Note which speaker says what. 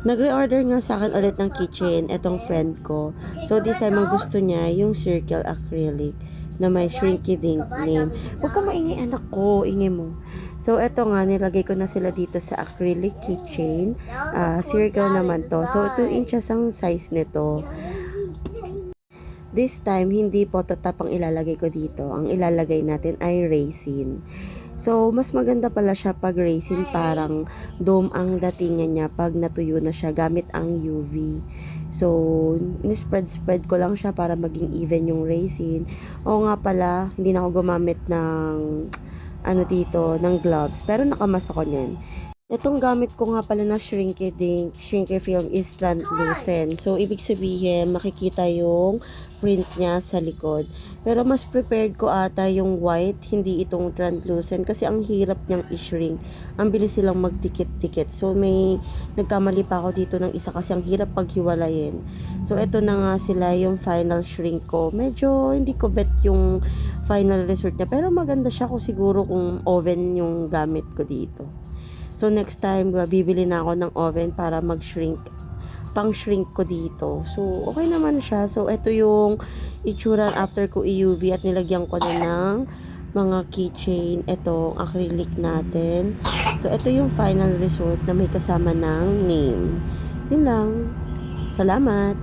Speaker 1: Nagre-order nga sa akin ulit ng keychain, etong friend ko. So, this time ang gusto niya yung circle acrylic na may shrinky dink name. Huwag ka maingay, anak ko, ingay mo. So, eto nga, nilagay ko na sila dito sa acrylic keychain. Circle naman to. So, 2 inches ang size nito. This time, hindi phototop ang ilalagay ko dito. Ang ilalagay natin ay resin. So, mas maganda pala siya pag resin, parang dome ang datingan niya pag natuyo na siya gamit ang UV. So, ni-spread ko lang siya para maging even yung resin. O nga pala, hindi na ako gumamit ng dito, ng gloves. Pero nakamas ako niyan. Itong gamit ko nga pala na shrinky film is translucent. So, ibig sabihin, makikita yung print niya sa likod. Pero mas prepared ko ata yung white, hindi itong translucent kasi ang hirap niyang i-shrink. Ang bilis silang magtikit-tikit. So, may nagkamali pa ako dito ng isa kasi ang hirap paghiwalayin. So, ito na nga sila yung final shrink ko. Medyo hindi ko bet yung final result niya. Pero maganda siya kung siguro kung oven yung gamit ko dito. So, next time, bibili na ako ng oven para mag-shrink, pang-shrink ko dito. So, okay naman siya. So, ito yung itsura after ko i-UV at nilagyan ko na ng mga keychain. Itong acrylic natin. So, ito yung final result na may kasama ng name. Yun lang. Salamat!